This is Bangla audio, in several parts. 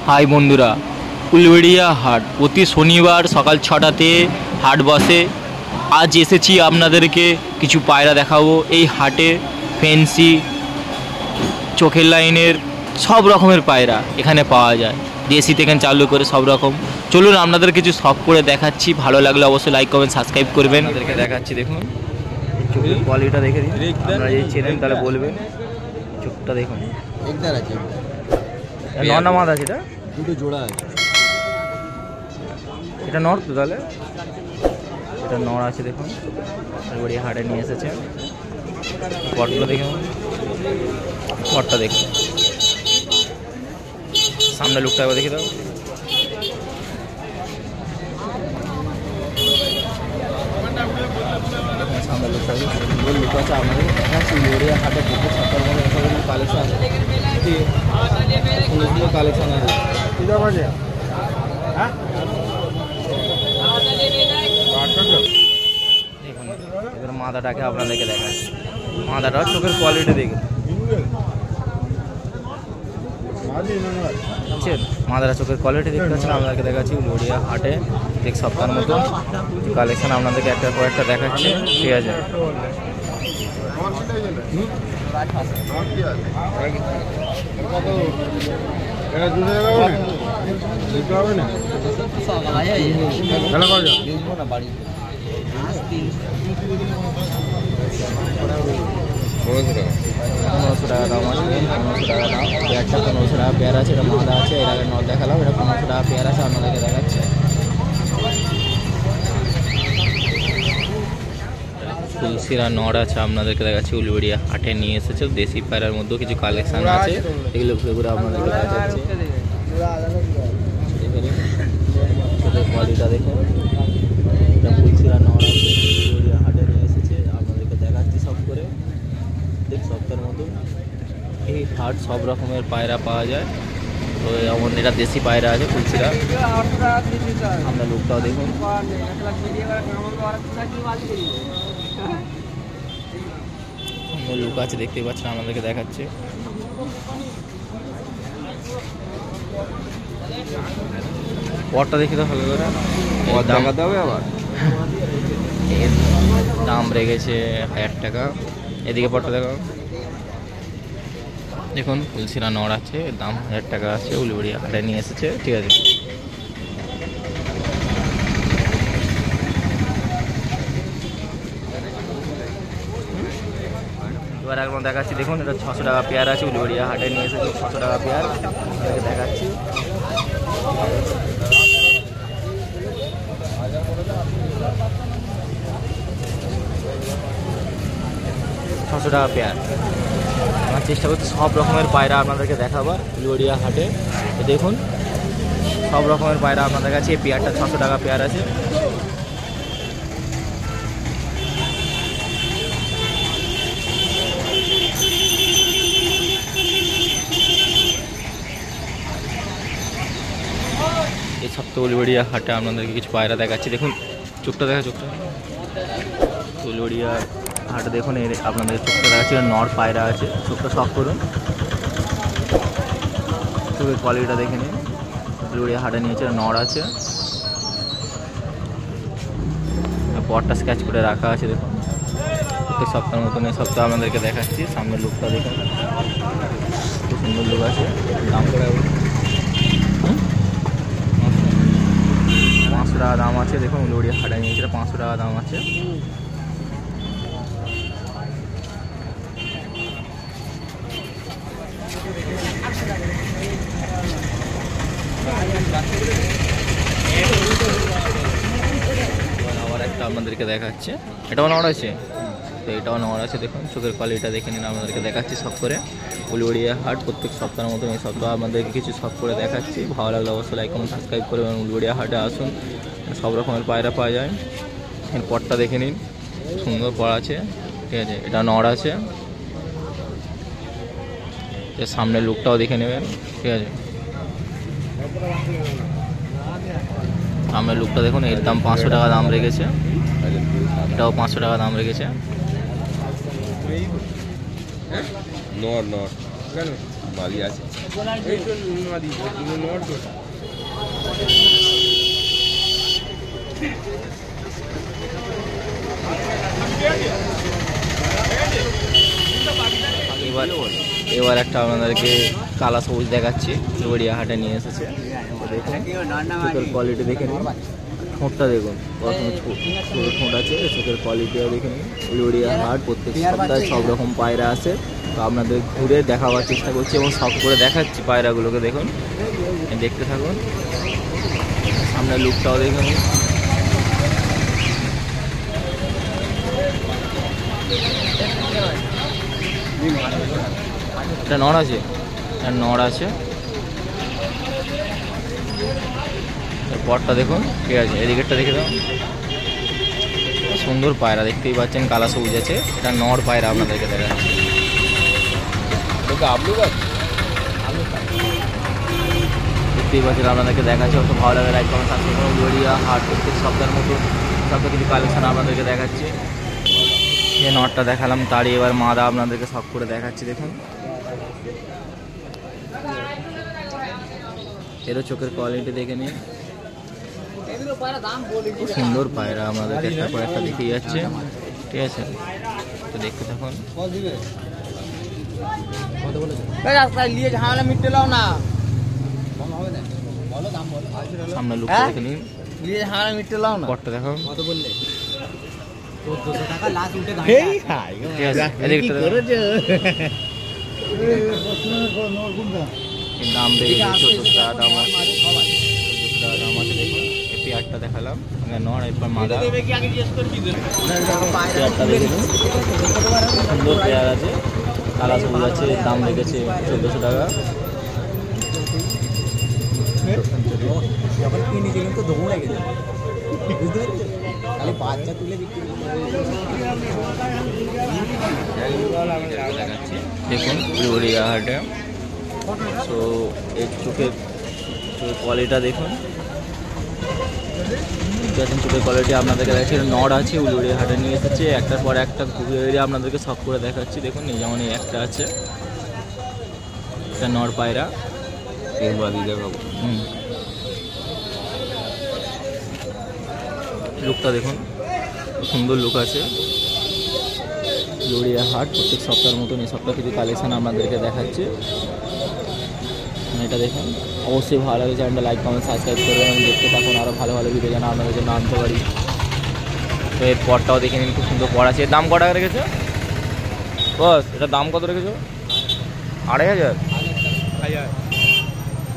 হাই বন্ধুরা, উলবেড়িয়া হাট প্রতি শনিবার সকাল 6টাতে হাট বসে। আজ এসেছি আপনাদেরকে কিছু পায়রা দেখাবো। এই হাটে ফেন্সি, চোখের লাইনের সব রকমের পায়রা এখানে পাওয়া যায়, দেশি থেকে চালু করে সব রকম। চলুন আপনাদের কিছু শখ করে দেখাচ্ছি, ভালো লাগলে অবশ্যই লাইক কমেন্ট সাবস্ক্রাইব করবেন। আপনাদেরকে দেখাচ্ছি, দেখুন চোখের কোয়ালিটিটা দেখে দিন, আপনারা যদি চেনেন তাহলে বলবেন। চোখটা দেখুন, একদার আছে, নর মাদ আছে, এটা দুটো জোড়া আছে। এটা নর তো, তাহলে এটা নর আছে। দেখুন উলবেড়িয়া হাটে নিয়ে এসেছে। পটগুলো দেখুন, পটটা দেখুন, সামনে লুকটা একবার দেখে দাও। সামনে লুকটা লুক আছে আপনাদের দেখাচ্ছি। উলবেড়িয়া হাটে প্রত্যেক সপ্তাহের মধ্যে এসব কালেকশন আছে, কালেকশন আছে। দেখুন এদের মাথাটাকে আপনাদেরকে দেখাচ্ছি, মাথাটা চোখের কোয়ালিটি দেখুন, বুঝছেন? মাদারা চোখের কোয়ালিটি দেখতে পাচ্ছেন। আপনাদেরকে দেখাচ্ছি উলবেড়িয়া হাটে এক সপ্তাহের মতো কালেকশন আপনাদেরকে একটা পর একটা দেখাচ্ছি, ঠিক আছে? পনেরোশো টাকা দাম আছে, 1500 টাকা দাম। পেয়ারটা 1500 টাকা পেয়ার আছে, এটা মাদা আছে। এর আগে নট দেখালাম, এটা 1500 টাকা পেয়ার আছে, আপনাদেরকে দেখাচ্ছে। তুলসিরা নট আছে, আপনাদেরকে দেখাচ্ছি। উলবেড়িয়া হাটে নিয়ে এসেছে, দেশি পায়রার মধ্যেও কিছু কালেকশন আছে, এগুলো ঘুরে ঘুরে আপনাদেরকে দেখাচ্ছে। কোয়ালিটিটা দেখুন, এটা তুলসিরা নট আছে, উলবেড়িয়া হাটে নিয়ে এসেছে, আপনাদেরকে দেখাচ্ছি সব করে। দেখ সপ্তাহের মতো এই হাট সব রকমের পায়রা পাওয়া যায়। তো যেমন এটা দেশি পায়রা আছে, তুলসিরা। আমরা লুকটাও দেখুন, লুক আছে, দেখতে পাচ্ছেন, আপনাদেরকে দেখাচ্ছে। পটটা দেখি তো ভালো করে, দেখাতে হবে আবার। এর দাম রেখেছে 1000 টাকা। এদিকে পটটা দেখো, দেখুন তুলসিরা নড় আছে, এর দাম 1000 টাকা আছে। উলবেড়িয়া হাটে নিয়ে এসেছে, ঠিক আছে? এবার একবার দেখাচ্ছি, দেখুন এটা 600 টাকা পেয়ার আছে, উলবেড়িয়া হাটে নিয়ে এসেছে 600 টাকা পেয়ার, দেখাচ্ছি। 600 টাকা পেয়ার। আমার চেষ্টা করছি সব রকমের পায়রা আপনাদেরকে দেখাবার উলবেড়িয়া হাটে। দেখুন সব রকমের পায়রা আপনাদের কাছে। এই পেয়ারটা 600 টাকা পেয়ার আছে। এই সপ্তাহ উলবেড়িয়া হাটে আপনাদেরকে কিছু পায়রা দেখাচ্ছি। দেখুন চোখটা দেখা, চোখটা উলবেড়িয়া হাটে দেখুন, এর আপনাদের চোখটা দেখাচ্ছি। নর পায়রা আছে, চোখটা শখ করুন, চোখের কোয়ালিটিটা দেখে নিন। উলবেড়িয়া হাটে নিয়েছে, নর আছে, পটটা স্ক্যাচ করে রাখা আছে। দেখুন প্রত্যেক সপ্তাহের মতন এই সপ্তাহ আপনাদেরকে দেখাচ্ছি। সামনের লুকটা দেখুন, খুব সুন্দর লুক আছে। দাম করে 500 টাকা দাম আছে। দেখুন উলবেড়িয়া হাটে নিয়েছে, 500 টাকা দাম আছে। আবার একটা আপনাদেরকে দেখাচ্ছে, এটাও নড় আছে, তো এটাও নড় আছে। দেখুন চোখের কোয়ালিটিটা দেখে নিন, আপনাদেরকে দেখাচ্ছি সব করে। উলবেড়িয়া হাট প্রত্যেক সপ্তাহের মতন এই সপ্তাহ আপনাদেরকে কিছু সব করে দেখাচ্ছি। ভালো লাগলে অবশ্যই লাইক কমেন্ট সাবস্ক্রাইব করবেন। উলবেড়িয়া হাটে আসুন, সব রকমের পায়রা পাওয়া যায়। এর পটটা দেখে নিন, সুন্দর পড়া আছে, ঠিক আছে? এটা নড় আছে, এর সামনের লুকটাও দেখে নেবেন, ঠিক আছে? সামনের লুকটা দেখুন, এর দাম 500 টাকা দাম রেখেছে, এটাও 500 টাকা দাম রেখেছে। নর নর বালি আছে। এবার একটা আপনাদেরকে কালা সবুজ দেখাচ্ছি, উলুবেড়িয়া হাটে নিয়ে এসেছে। চোখের কোয়ালিটি দেখে নিন, ঠোঁটটা দেখুন কত ছোটো ঠোঁট আছে, চোখের কোয়ালিটিও দেখে নিন। উলুবেড়িয়া হাট প্রত্যেক সপ্তাহে সব রকম পায়রা আছে, তো আপনাদের ঘুরে দেখাবার চেষ্টা করছি এবং সব করে দেখাচ্ছি পায়রাগুলোকে। দেখুন, দেখতে থাকুন, সামনের লুকটাও দেখে নিন। এটা নড় আছে, এটা নড় আছে। পরটা দেখুন, ঠিক আছে, এদিকেরটা দেখে দাও। সুন্দর পায়রা দেখতেই পাচ্ছেন, কালা সবুজ আছে। এটা নড় পায়রা আপনাদেরকে দেখাচ্ছি। দেখতেই পাচ্ছেন, আপনাদেরকে দেখাচ্ছি। অত ভালো লাগে, লাইক কমেন্ট সাবস্ক্রাইব করুন। উলুবেড়িয়া হাট প্রত্যেক সপ্তাহের মতো সপ্তাহে কিছু কালেকশন আপনাদেরকে দেখাচ্ছি। যে নটটা দেখালাম তারই এবার মাদা আপনাদেরকে সব করে দেখাচ্ছি। দেখুন, এরও চোখের কোয়ালিটি দেখে নিন, খুব সুন্দর পায়রা আমাদেরকে একটা পর একটা দেখিয়ে যাচ্ছে, ঠিক আছে। তো দেখতে থাকুন। সামনে লুকটা দেখে নিন, পরটা দেখো। দাম দেখে 1400 টাকা দাম আছে, 1400 টাকা দাম আছে। দেখুন, এই পেয়ারটা দেখালাম নর, এরপর মাদা। পেয়ারটা দেখে নিন, সুন্দর পেয়ার আছে, কালা সবুজ আছে। দাম লেগেছে 1400 টাকা। দেখুন উলুবেড়িয়া হাটে, তো এর চোখের কোয়ালিটিটা দেখুন, চোখের কোয়ালিটি আপনাদেরকে দেখাচ্ছি। নড় আছে, উলুবেড়িয়া হাটে নিয়ে এসেছে। একটার পর একটা ঘুরে আপনাদেরকে সব করে দেখাচ্ছি। দেখুন, এই যেমন এই একটা আছে, এটা নড় পায়রা। লুকটা দেখুন, সুন্দর লুক আছে। উলুবেড়িয়া হাট প্রত্যেক সপ্তাহের মতন এই সপ্তাহে কিছু কালেকশন আপনাদেরকে দেখাচ্ছে। এটা দেখুন, অবশ্যই ভালো লাগে, চ্যানেলটা লাইক কমেন্ট সাবস্ক্রাইব করবেন এবং দেখতে থাকুন আরও ভালো ভালো ভিডিও যেন আপনাদের জন্য আনতে পারি। তো এর পরটাও দেখে নিন, খুব সুন্দর পর আছে। এর দাম কত টাকা রেখেছো বস? এটার দাম কত রেখেছো? 2500?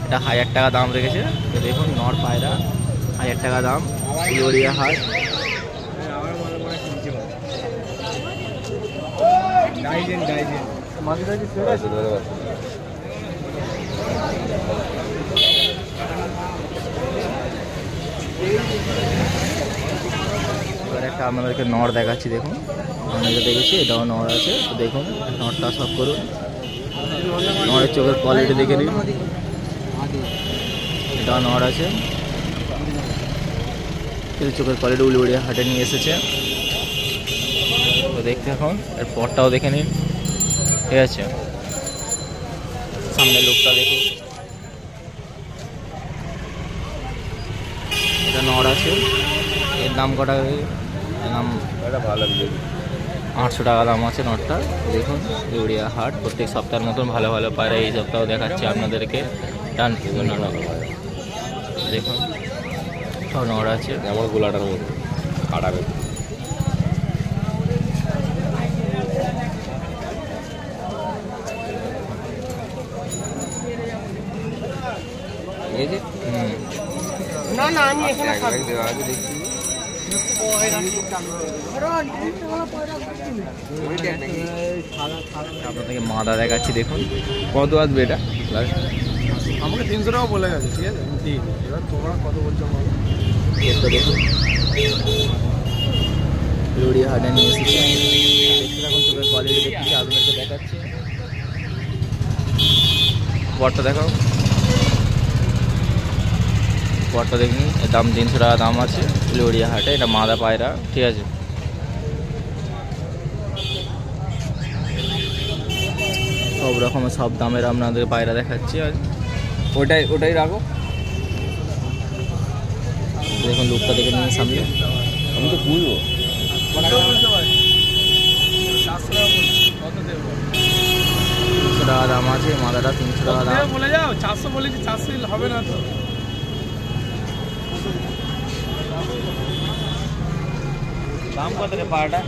এটা 1000 টাকা দাম রেখেছে। তো দেখুন, নর পায়রা 1000 টাকা দাম, উলুবেড়িয়া হাট। এবার একটা আপনাদেরকে নর দেখাচ্ছি। দেখুন, আমি এটা দেখেছি, এটাও নর আছে। তো দেখুন, নরটা সব করুন, নরের চোখের কোয়ালিটি দেখে নিন। এটাও নর আছে, এর চোখের কোয়ালিটি উলুবেড়িয়া হাটে নিয়ে এসেছে। তো দেখতে এখন এর পরটাও দেখে নিন, ঠিক আছে। সামনের লুকটা দেখুন, এটা নর আছে। এর দাম কটা? দাম ভালো, 800 টাকা দাম আছে নটটা। দেখুন, উলুবেড়িয়া হাট প্রত্যেক সপ্তাহের মতন ভালো ভালো পায়রা এই সপ্তাহ দেখাচ্ছি আপনাদেরকে। দেখুন, সব নর আছে, আমার গোলাটার মতো কাটাবে। না না, আমি এখানে দেওয়া আছে দেখছি। আপনাদেরকে মাদা দেখাচ্ছি। দেখুন, কত আসবে এটা? আমাকে 300 টাকা বলে গেছে, ঠিক আছে। এবার তোমরা কত বলছো? দেখুন, উলুবেড়িয়া হাটে নিয়ে এসেছি। দেখতে থাকুন, চোখের কোয়ালিটি দেখছি আপনাদেরকে দেখাচ্ছি। পরটা দেখাও, পরটা দেখুন, এর দাম 300 টাকা দাম আছে উলুবেড়িয়া হাটে। এটা মাদা পায়রা, ঠিক আছে। সব সব রকমের সব দামের আপনাদের পায়রা দেখাচ্ছি। আর ওটাই রাখো। দেখুন লুকটা দেখে নিন সামনে। আমি তো বুঝবো। 300 টাকা দাম আছে, মাদাটা 300 টাকা দাম। বলে যাও 400 বলেছি, 400 হবে না তো। দাম কত রে পায়রাটা?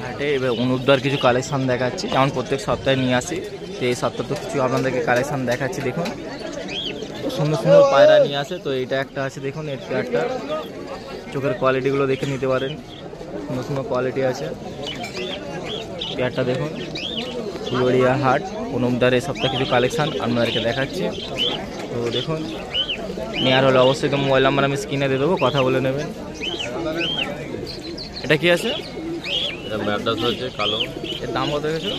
হাটে এবার অনুদ্ধার কিছু কালেকশন দেখাচ্ছি, যেমন প্রত্যেক সপ্তাহে নিয়ে আসি। তো এই সপ্তাহে তো কিছু আপনাদেরকে কালেকশন দেখাচ্ছি। দেখুন সুন্দর সুন্দর পায়রা নিয়ে আসে। তো এইটা একটা আছে, দেখুন এর পেয়ারটা, চোখের কোয়ালিটিগুলো দেখে নিতে পারেন, সুন্দর সুন্দর কোয়ালিটি আছে। পেয়ারটা দেখুন, ফুলবাড়িয়া হাট অনুমদার এই সপ্তাহে কিছু কালেকশান আপনাদেরকে দেখাচ্ছি। তো দেখুন নেওয়ার হলে অবশ্যই তো মোবাইল নাম্বার আমি স্ক্রিনে দিয়ে দেবো, কথা বলে নেবেন। এটা কি আছে? এটা ম্যাড্রাস হচ্ছে কালো। এর দাম কত গেছে?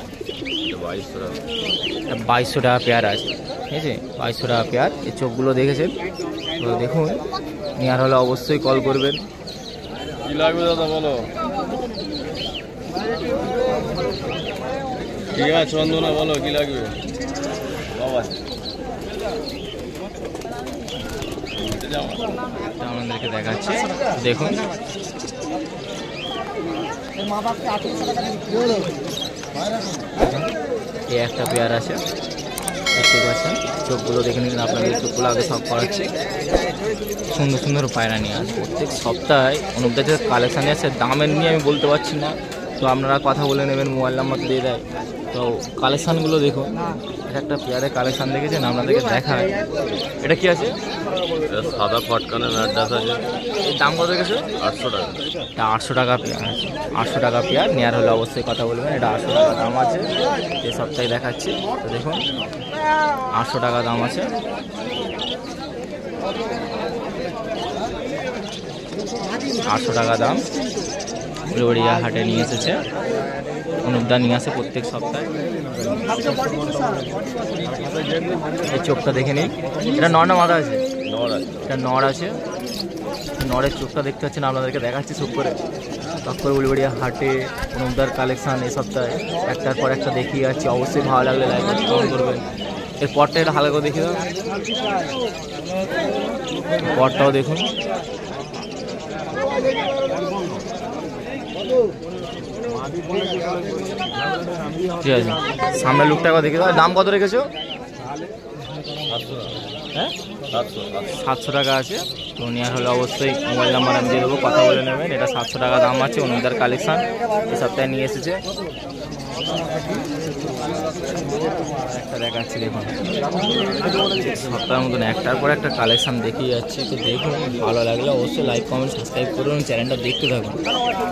2200 টাকা। 2200 টাকা পেয়ার আছে, ঠিক আছে? 2200 টাকা পেয়ার। এই চোখগুলো দেখেছেন? তো দেখুন নেওয়ার হলে অবশ্যই কল করবেন। কি লাগবে দাদা বলো? ঠিক আছে চন্দনা, বলো কি লাগবে? বাবা আমাদেরকে দেখাচ্ছি, দেখুন এই একটা পেয়ার আছে, দেখতে পাচ্ছেন। চোখগুলো দেখে নিন, আপনাদের চোখগুলো আগে সব করাচ্ছি। সুন্দর সুন্দর পায়রা নিয়ে আসে প্রত্যেক সপ্তাহে। অনুপদার যে কালেকশান আছে, দামের নিয়ে আমি বলতে পারছি না, তো আপনারা কথা বলে নেবেন, মোবাইল নাম্বার দিয়ে দেয়। তো কালেকশানগুলো দেখুন, একটা পেয়ারের কালেকশান দেখেছেন, আপনাদেরকে দেখায়। এটা কি আছে? সাদা ফটকানের ম্যাড্রাস আছে। এর দাম কত গেছে? 800 টাকা। এটা 800 টাকা পেয়ার আছে, 800 টাকা পেয়ার। নেওয়ার হলে অবশ্যই কথা বলবেন। এটা 800 টাকা দাম আছে, এই সপ্তাহে দেখাচ্ছি। তো দেখুন 800 টাকা দাম আছে। আটশো টাকা দাম। ফুলবাড়িয়া হাটে নিয়ে এসেছে, অনুপদা নিয়ে আসে প্রত্যেক সপ্তাহে। এই চোখটা দেখে নিই, এটা নর না মাদা আছে? এটা নর আছে। নরের চোখটা দেখতে পাচ্ছেন, আপনাদেরকে দেখাচ্ছি চোখ করে। তারপরে ফুলবাড়িয়া হাটে অনুপদার কালেকশান এই সপ্তাহে একটার পর একটা দেখিয়ে যাচ্ছি। অবশ্যই ভালো লাগলে লাইক কমেন্ট করবেন। এর পরটা এটা হালকা করে দেখিয়ে দাও, পরটাও দেখুন। ঠিক আছে, সামনের লুকটা একবার দেখে দাও। দাম কত রেখেছো? হ্যাঁ 700 টাকা আছে। তো নেওয়ার হলে অবশ্যই মোবাইল নাম্বার আমি দিয়ে দেবো, কথা বলে নেবেন। এটা 700 টাকা দাম আছে। অনুদার কালেকশান এই সপ্তাহে নিয়ে এসেছে। একটা দেখাচ্ছি, দেখুন সপ্তাহের মতন একটার পর একটা কালেকশান দেখিয়ে যাচ্ছি। তো দেখুন, ভালো লাগলে অবশ্যই লাইক কমেন্ট সাবস্ক্রাইব করুন, চ্যানেলটা দেখতে থাকুন।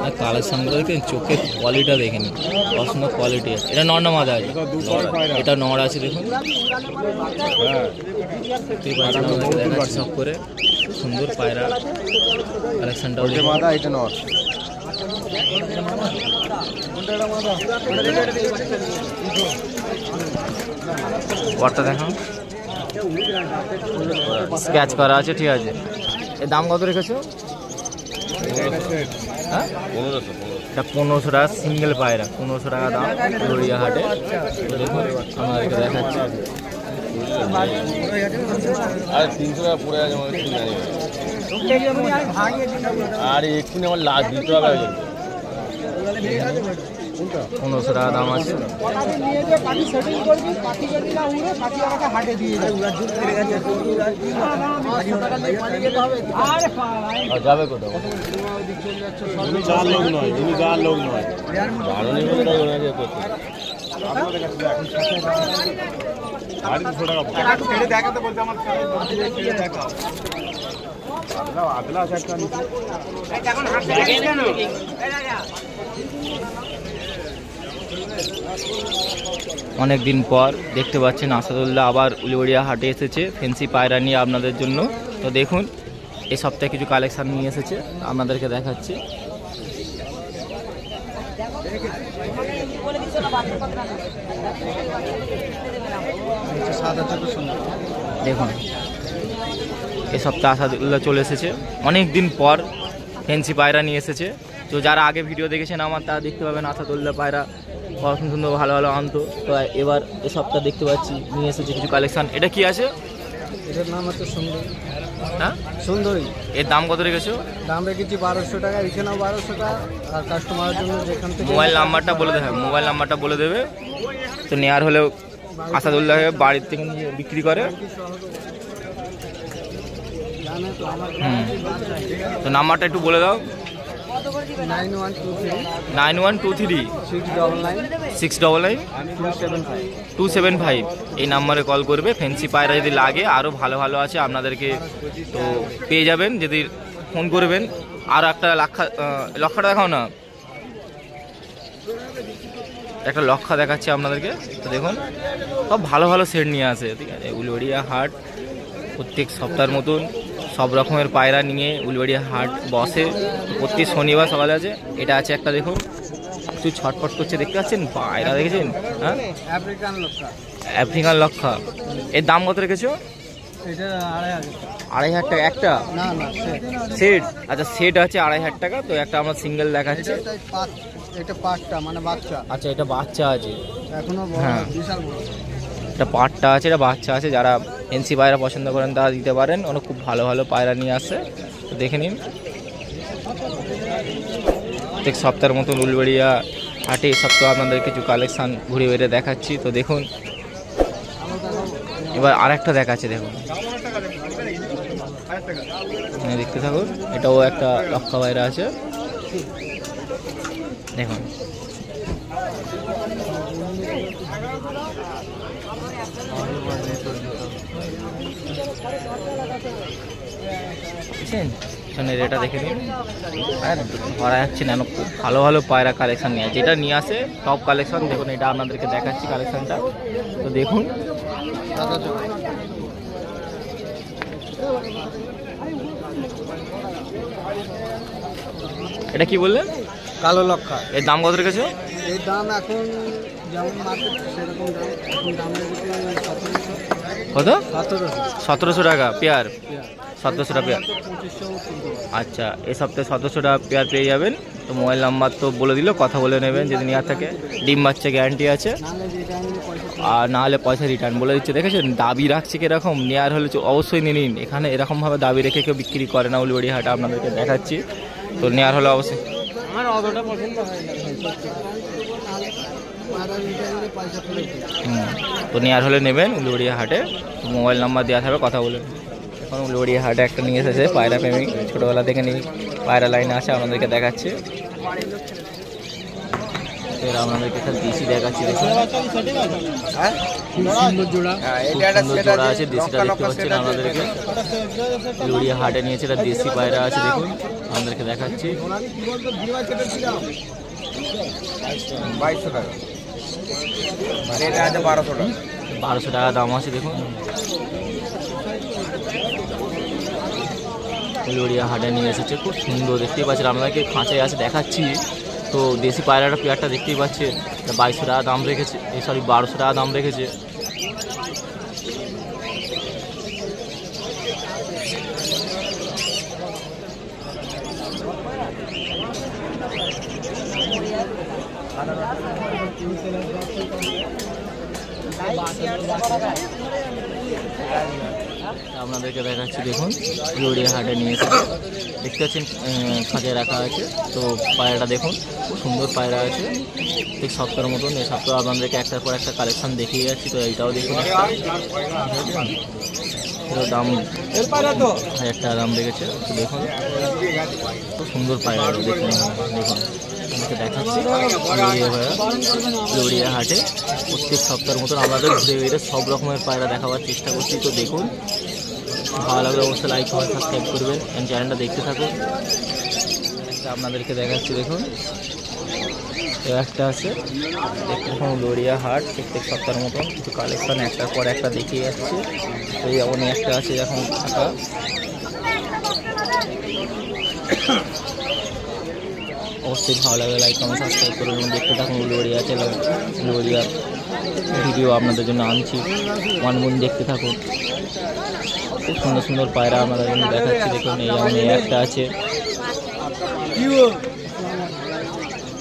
আর কালেকশানগুলো দেখে চোখের কোয়ালিটিটা দেখে নিন, পছন্দ কোয়ালিটি আছে। এটা নর না মাদা আছে? এটা নর আছে, দেখুন দেখাচ্ছি সব করে। সুন্দর পায়রা কালেকশানটাও মাদা, এটা নর। বরটা দেখাও, স্ক্যাচ করা আছে, ঠিক আছে। এর দাম কত রেখেছো? হ্যাঁ 1500। এটা 1500 টাকা সিঙ্গেল পায়রা, 1500 টাকা দাম ফুলবাড়িয়া হাটে। তো দেখুন আমাদেরকে দেখাচ্ছি। আর 300 টাকা পড়ে আছে আমার, আর এক্ষুনি আমার লাভ দিতে হবে। 1500 টাকা দাম আছে। যাবে কোথাও? 4 লোক নয়, 4 লোক নয়। দেখাতে বলছে আমার দেখাও। অনেক দিন পর দেখতে পাচ্ছেন আসাদুল্লাহ আবার উলিবাড়িয়া হাটে এসেছে ফেন্সি পায়রা নিয়ে আপনাদের জন্য। তো দেখুন এই সপ্তাহে কিছু কালেকশান নিয়ে এসেছে, আপনাদেরকে দেখাচ্ছি। দেখুন এ সপ্তাহে আসাদুল্লাহ চলে এসেছে, অনেক দিন পর ফ্যান্সি পায়রা নিয়ে এসেছে। তো যারা আগে ভিডিও দেখেছেন আমার, তারা দেখতে পাবেন আসাদুল্লাহ পায়রা কত সুন্দর ভালো ভালো আনতো। তো এবার এ সপ্তাহে দেখতে পাচ্ছি নিয়ে এসেছে কিছু কালেকশান। এটা কি আছে? এটার নাম হচ্ছে সুন্দরী। হ্যাঁ, সুন্দরী। এর দাম কত রেখেছো? দাম রেখেছি 1200 টাকা, এখানেও 1200 টাকা। আর কাস্টমারের জন্য যেখান থেকে মোবাইল নাম্বারটা বলে দেবে, মোবাইল নাম্বারটা বলে দেবে। তো নেওয়ার হলেও আসাদুল্লাহ বাড়ির থেকে নিয়ে বিক্রি করে। তো নাম্বারটা একটু বলে দাও। 9123 699 275 এই নাম্বারে কল করবে। ফ্যান্সি পায়রা যদি লাগে, আরও ভালো ভালো আছে আপনাদেরকে তো পেয়ে যাবেন যদি ফোন করবেন। আর একটা লক্ষাটা দেখাও না, একটা লক্ষা দেখাচ্ছি আপনাদেরকে। তো দেখুন সব ভালো ভালো সেট নিয়ে আসে, ঠিক আছে। উলবেড়িয়া হাট প্রত্যেক সপ্তাহের মতন সব রকমের পায়রা নিয়ে উলবেড়িয়া হাট বসে প্রত্যেক শনিবার সকালে আছে। এটা আছে একটা, দেখুন একটু ছটফট করছে, দেখতে পাচ্ছেন পায়রা দেখেছেন? হ্যাঁ, আফ্রিকান লক্ষা। এর দাম কত রেখেছো? এটা 2500 টাকা একটা? না না, সেট। আচ্ছা, সেট আছে 2500 টাকা। তো একটা আমরা সিঙ্গেল দেখাচ্ছি। এটা পাটটা মানে বাচ্চা। আচ্ছা, এটা বাচ্চা আছে এখনো হ্যাঁ, বিশাল বড়। এটা পাটটা আছে, এটা বাচ্চা আছে। যারা ফ্যান্সি পায়রা পছন্দ করেন তারা দিতে পারেন। অনেক খুব ভালো ভালো পায়রা নিয়ে আসে, তো দেখে নিন। প্রত্যেক সপ্তাহের মতন উলবেড়িয়া হাটে এই সপ্তাহে আপনাদের কিছু কালেকশান ঘুরে বেড়ে দেখাচ্ছি। তো দেখুন এবার আরেকটা দেখাচ্ছি, দেখুন দেখতে থাকুন। এটাও একটা লক্ষা পায়রা আছে, দেখুন বুঝছেন। এটা দেখে নিন, ধরা যাচ্ছে না, খুব ভালো ভালো পায়রা কালেকশন নিয়ে আসে। যেটা নিয়ে আসে টপ কালেকশন। দেখুন এটা আপনাদেরকে দেখাচ্ছি কালেকশনটা, তো দেখুন। এটা কি বললেন? কালো লক্ষা। এর দাম কত রেখেছো? এর দাম এখন যেমন মার্কেট সেরকম দাম। এখন দাম রেখেছি কত? 1700 টাকা পেয়ার। 1700 টাকা পেয়ার। 2500। আচ্ছা, এই সপ্তাহে 1700 টাকা পেয়ার পেয়ে যাবেন। তো মোবাইল নাম্বার তো বলে দিল, কথা বলে নেবেন যদি নেওয়ার থাকে। ডিম বাচ্চা গ্যারান্টি আছে, আর না হলে পয়সা রিটার্ন বলে দিচ্ছে। দেখেছেন দাবি রাখছে কিরকম, নেওয়ার হলে অবশ্যই নিয়ে নিন। এখানে এরকমভাবে দাবি রেখে কেউ বিক্রি করে না উলবেড়িয়া হাটে, আপনাদেরকে দেখাচ্ছি। তো নেওয়ার হলে অবশ্যই, আমার অতটা পছন্দ হয় না। তো নেওয়ার হলে নেবেন উলবেড়িয়া হাটে। মোবাইল নাম্বার দেওয়া থাকবে, কথা বলে। এখন উলবেড়িয়া হাটে একটা নিয়ে এসেছে পায়রা প্রেমিক, ছোটোবেলা থেকে নিয়ে পায়রা লাইনে আসে, আপনাদেরকে দেখাচ্ছে। এর আপনাদেরকে একটা দেশি দেখাচ্ছি, দেখুন সুন্দর জোড়া। সুন্দর জোড়া আছে, দেশিটা দেখতে পাচ্ছেন আপনাদেরকে। উলবেড়িয়া হাটে নিয়েছে, এটা দেশি পায়রা আছে, দেখুন আপনাদেরকে দেখাচ্ছি। 2200 টাকা, মানে এটা আছে 1200 টাকা। 1200 টাকা দাম আছে, দেখুন উলবেড়িয়া হাটে নিয়ে এসেছে। খুব সুন্দর দেখতেই পাচ্ছেন, আপনাদেরকে খাঁচায় আছে দেখাচ্ছি। তো দেশি পায়রাটা পেয়ারটা দেখতেই পাচ্ছেন, 2200 টাকা দাম রেখেছে, সরি 1200 টাকা দাম রেখেছে। আপনাদেরকে দেখাচ্ছি, দেখুন উলবেড়িয়া হাটে নিয়ে এসেছে, দেখতে পাচ্ছেন খাঁচায় রাখা আছে। তো পায়রাটা দেখুন, খুব সুন্দর পায়রা আছে। ঠিক সপ্তাহের মতন এই সপ্তাহে আপনাদেরকে একটার পর একটা কালেকশন দেখিয়ে যাচ্ছি। তো এইটাও দেখুন, দাম 1000 টাকা দাম রেখেছে। তো দেখুন খুব সুন্দর পায়রা, দেখুন দেখুন আমাকে দেখাচ্ছি উলবেড়িয়া হাটে। প্রত্যেক সপ্তাহের মতন আমাদের ঘুরে ঘুরে সব রকমের পায়রা দেখাবার চেষ্টা করছি। তো দেখুন, ভালো লাগলে অবশ্যই লাইক করে সাবস্ক্রাইব করবেন, চ্যানেলটা দেখতে থাকুন। আপনাদেরকে দেখাচ্ছি, দেখুন একটা আছে, দেখতে দেখুন উলবেড়িয়া হাট প্রত্যেক সপ্তাহের মতন কিছু কালেকশন একটার পর একটা দেখিয়ে যাচ্ছে। তো যেমন একটা আছে এখন ফাঁকা, অবশ্যই ভালো লাগে লাইক কমেন্ট সাবস্ক্রাইব করুন এবং দেখতে থাকুন উলবেড়িয়া চ্যানেল। উলবেড়িয়া ভিডিও আপনাদের জন্য আনছি, মন দেখতে থাকুন। খুব সুন্দর সুন্দর পায়রা আমাদের জন্য দেখাচ্ছি। দেখুন এই যেমন এই একটা আছে,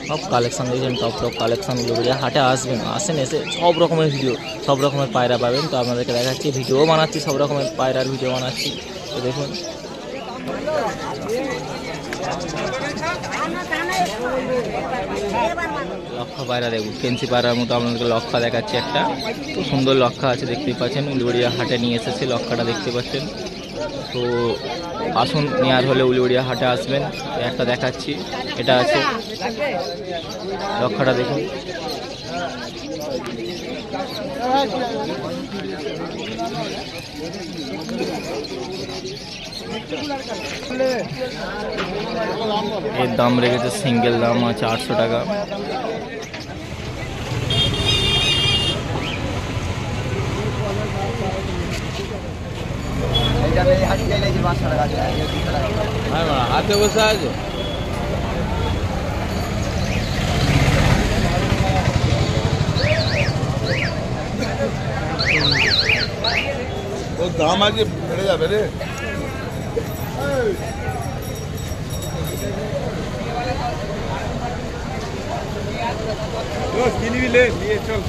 সব কালেকশন দেখছেন, টপ টপ কালেকশন উলুবেড়িয়া হাটে আসবেন, আসেন, এসে সব রকমের ভিডিও, সব রকমের পায়রা পাবেন। তো আপনাদেরকে দেখাচ্ছি, ভিডিও বানাচ্ছি, সব রকমের পায়রার ভিডিও বানাচ্ছি। তো দেখুন লক্ষা পায়রা, দেখুন ফেন্সি পায়রার মতো আপনাদেরকে লক্ষা দেখাচ্ছি। একটা খুব সুন্দর লক্ষা আছে, দেখতেই পাচ্ছেন, উলুবেড়িয়া হাটে নিয়ে এসেছে লক্ষাটা, দেখতে পাচ্ছেন। তো আসুন, নেওয়ার হলে উলুবেড়িয়া হাটে আসবেন। একটা দেখাচ্ছি, এটা আছে লক্ষাটা, দেখুন এর দাম রেখেছে, সিঙ্গেল দাম আছে 800 টাকা। হাতে বসে আছে। ও দাম আগে বেড়ে যাবে রে। কিনবি লে, নিয়ে চল।